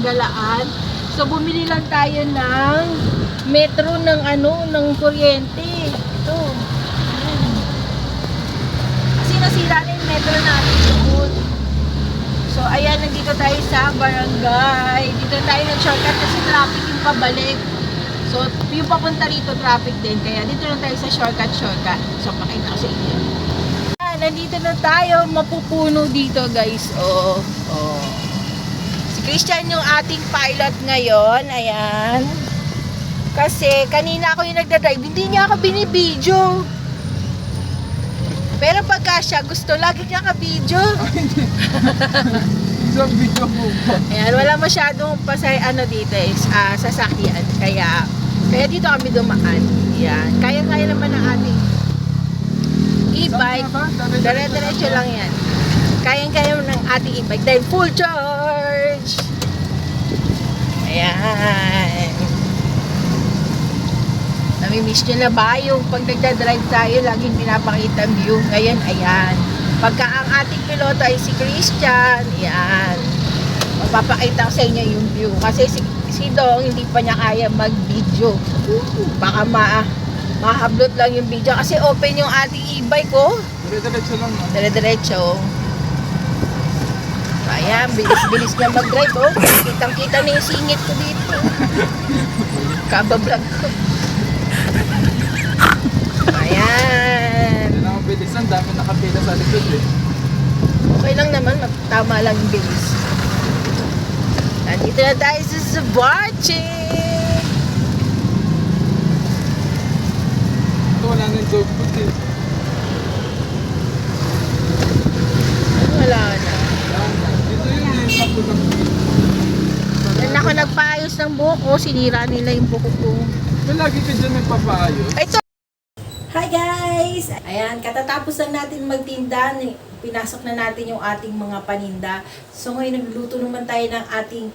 Galaan. So bumili lang tayo ng metro ng ng kuryente. Ito. Ayan. Kasi nasira na yung metro natin doon. So ayan, nandito tayo sa barangay. Dito tayo nag-shortcut kasi traffic yung pabalik. So yung papunta rito traffic din. Kaya dito lang tayo sa shortcut. So pakita ko sa inyo. Nandito na tayo, mapupuno dito guys. Oh. Si Christian yung ating pilot ngayon. Ayan. Kasi kanina ako yung nagdadrive, hindi niya ako binibidyo. Pero pagka siya gusto, lagi niya ka-video. Isang video mo. Ayan, wala masyadong dito sasakyan. Kaya dito kami dumaan. Ayan. Kaya naman ng ating e-bike. Dire-diretso lang yan. Kaya ng ating e-bike dahil full charge. Ayan. Nami-miss nyo na ba yung pag nagdadrive tayo, laging pinapakita ang view? Ngayon, ayan. Pagka ang ating piloto ay si Christian, ayan. Mapapakita ko sa inyo yung view. Kasi si Dong, hindi pa niya kaya mag-video. Baka mahablot lang yung video. Kasi open yung ating e-bike, oh. Dire-diretso lang, no? Dire-diretso. Ayan, bilis-bilis niya mag-drive, oh. Kitang-kita na yung singit ko dito. Kabablog ko. Ayan. Hindi na ako bilisan, dami nakapila sa likod eh. Okay lang naman, tama lang yung bilis. Nandito na tayo sa Subache. Ito wala nang joke food eh. Wala na. Dito yun eh, sakto lang. Yan ako nagpaayos ng buhok ko, sinira nila yung buhok ko. May lagi ka dyan nagpapaayos. Ito! Hi guys! Ayan, katatapos lang natin magtinda. Pinasok na natin yung ating mga paninda. So ngayon nagluluto naman tayo ng ating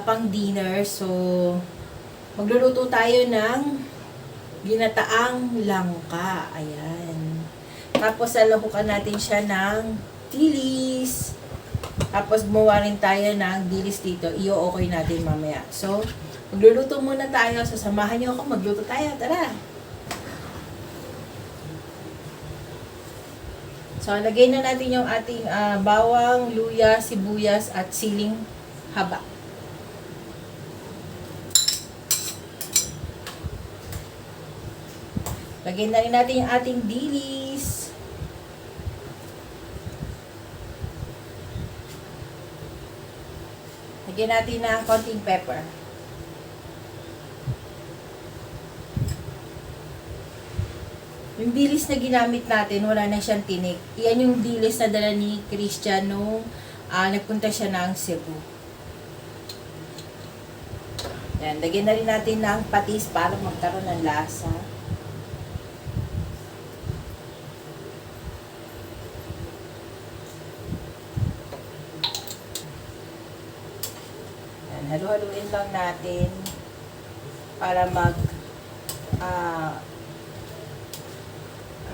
pang dinner. So magluluto tayo ng ginataang langka. Ayan. Tapos lalahukan natin siya ng dilis. Tapos gumawa rin tayo ng dilis dito. I-o-okay natin mamaya. So magluluto muna tayo. Sasamahan niyo ako. Magluto tayo. Tara! So, lagay na natin yung ating bawang, luya, sibuyas, at siling haba. Lagay na rin natin yung ating dilis. Lagyan natin ng konting pepper. Yung dilis na ginamit natin, wala na siyang tinik. Iyan yung dilis na dala ni Christian nung nagpunta siya ng Cebu. Yan, lagyan na rin natin ng patis para magkaroon ng lasa. Yan, halu-haluin lang natin para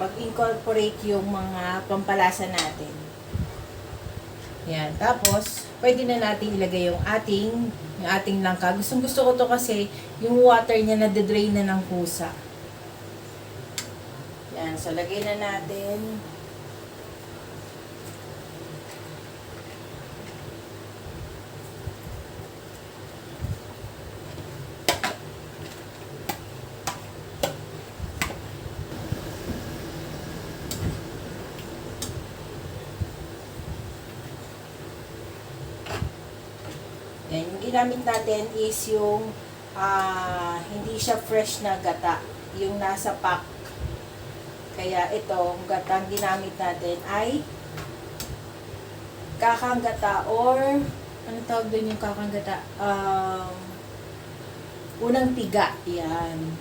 mag-incorporate yung mga pampalasa natin. Yan. Tapos, pwede na natin ilagay yung ating langka. Gusto ko to kasi yung water niya nade-drain na ng kusa. Yan. So, lagay na natin. Yan, yung ginamit natin is yung hindi siya fresh na gata, yung nasa pack. Kaya itong gatang ginamit natin ay kakang gata or ano tawag doon yung kakang gata? Unang tiga. Yan.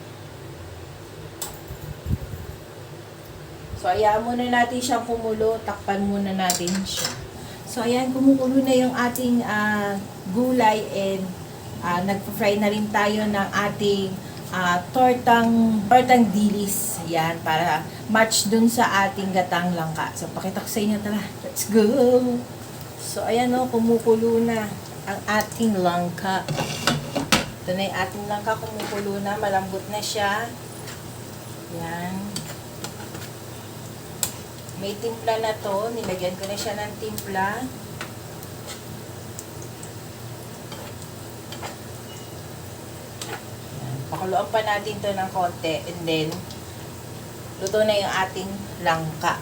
So, hayaan muna natin siyang kumulo. Takpan muna natin siya. So, ayan, kumukulo na yung ating gulay and nagpa-fry na rin tayo ng ating tortang dilis. Ayan, para match dun sa ating gatang langka. So, pakita ko sa inyo, tara. Let's go! So, ayan o, kumukulo na. ang ating langka. Ito na yung ating langka, kumukulo na, malambot na siya. Yan. May timpla na to, nilagyan ko na siya ng timpla. Yan. Pakuluan pa natin to ng konti and then luto na yung ating langka.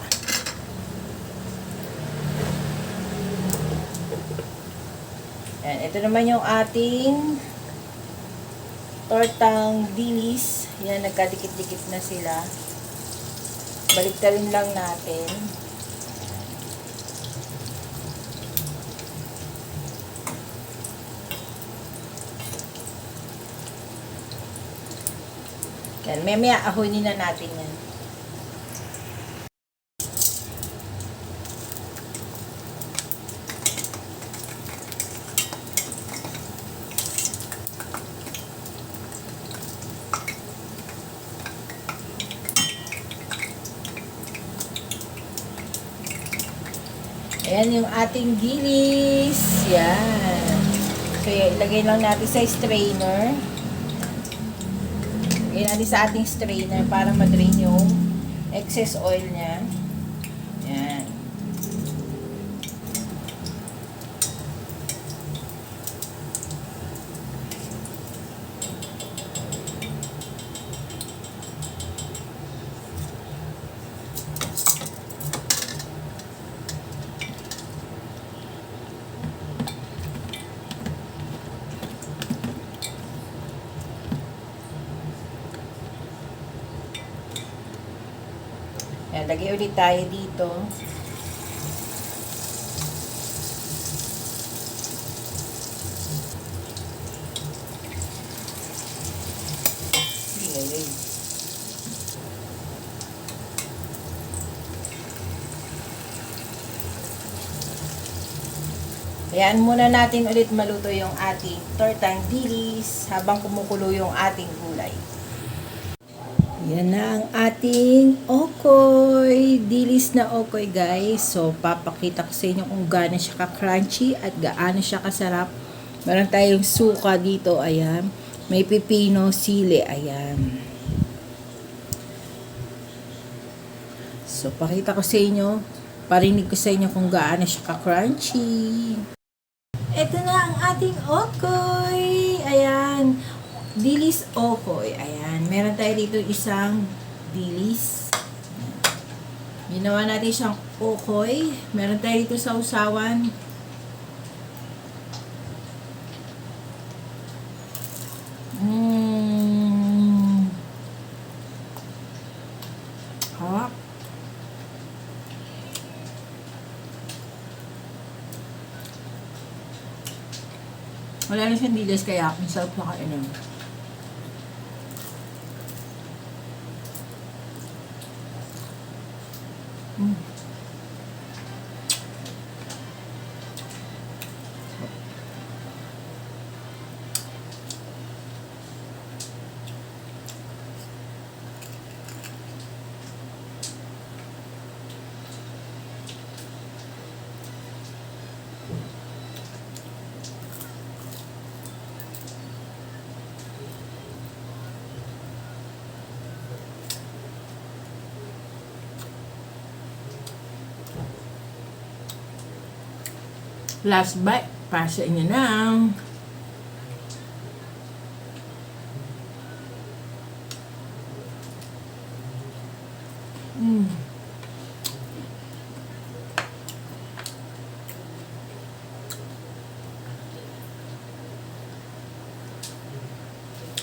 Yan. Ito naman yung ating tortang dilis. Yan, nagkadikit-dikit na sila. Baliktarin lang natin. Yan, mamaya ahonin na natin yan. Ayan yung ating dilis. Yan. So, ilagay lang natin sa strainer. Ilagay natin sa ating strainer para ma-drain yung excess oil niya. Yan. Yan, lagay ulit tayo dito. Ayan. Ayan muna natin ulit maluto yung ating tortang dilis habang kumukulo yung ating gulay. Yan na ang ating okoy. Dilis na okoy, guys. So, papakita ko sa inyo kung gaano siya ka-crunchy at gaano siya kasarap. Meron tayong suka dito, ayan. May pipino, sili, ayan. So, pakita ko sa inyo. Parinig ko sa inyo kung gaano siya ka-crunchy. Ito na ang ating okoy. Ayan. Dilis okoy. Ayan. Meron tayo dito isang dilis. Ginawa natin siyang okoy. Meron tayo dito sa usawan. Harap. Wala na siyang dilis kaya ang sarap na kainan. Last bite, para sa inyo na.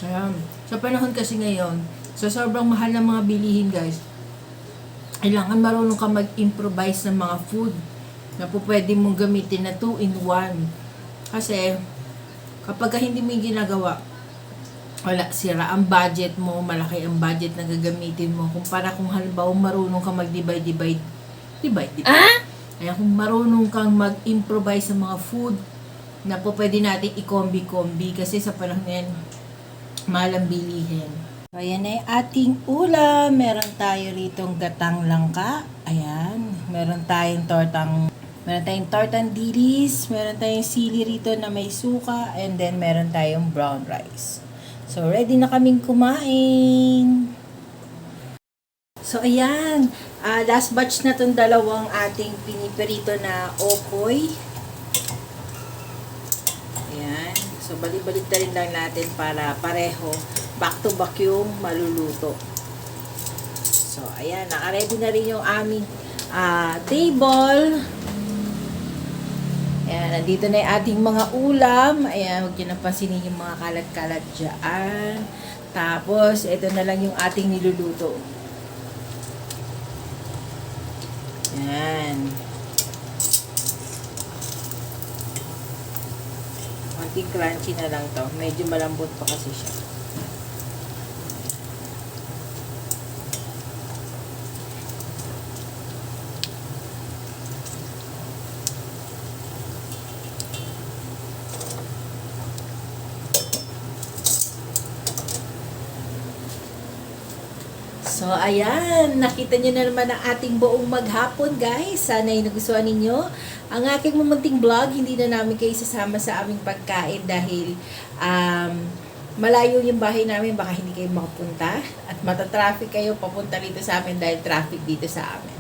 Ayan. Sa panahon kasi ngayon, sa sobrang mahal ng mga bilihin, guys, kailangan marunong ka mag-improvise ng mga food na po pwede mong gamitin na 2-in-1. Kasi, kapag hindi mo yung ginagawa, wala, sira ang budget mo, malaki ang budget na gagamitin mo. Kumpara kung halimbawa marunong ka mag-divide. Kaya kung marunong kang mag-improvise sa mga food na po pwede natin i-kombi-kombi kasi sa panahon ngayon, mahal ang bilihin. So, ayan na yung ating ulam. Meron tayo ritong gatang langka. Ayan. Meron tayong tortang Meron tayong tortandilis, meron tayong sili rito na may suka, and then meron tayong brown rice. So, ready na kaming kumain. So, ayan. Last batch na itong dalawang ating piniperito na okoy. Ayan. So, balik-balik na rin lang natin para pareho. Back to back yung maluluto. So, ayan. Naka-ready na rin yung aming table. Ayan. Nandito na yung ating mga ulam. Ayan. Huwag nyo na pansinin yung mga kalat-kalat dyan. Tapos, ito na lang yung ating niluluto. Ayan. Konting crunchy na lang to. Medyo malambot pa kasi siya. So, ayan. Nakita nyo na naman ang ating buong maghapon, guys. Sana ay nagustuhan ninyo. Ang aking mamunting vlog, hindi na namin kayo sasama sa aming pagkain dahil malayo yung bahay namin. Baka hindi kayo makapunta. At matatraffic kayo papunta dito sa amin dahil traffic dito sa amin.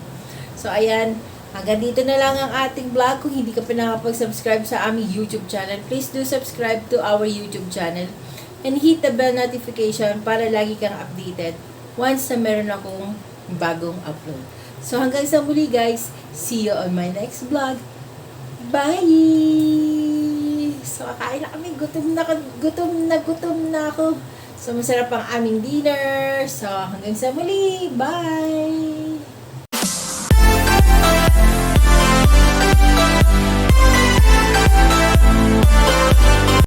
So, ayan. Hanggang dito na lang ang ating vlog. Kung hindi ka pa nakapag-subscribe sa aming YouTube channel, please do subscribe to our YouTube channel and hit the bell notification para lagi kang updated once na meron akong bagong upload. So, hanggang sa muli, guys. See you on my next vlog. Bye! So, kakain na kami. Gutom na ako. So, masarap ang aming dinner. So, hanggang sa muli. Bye!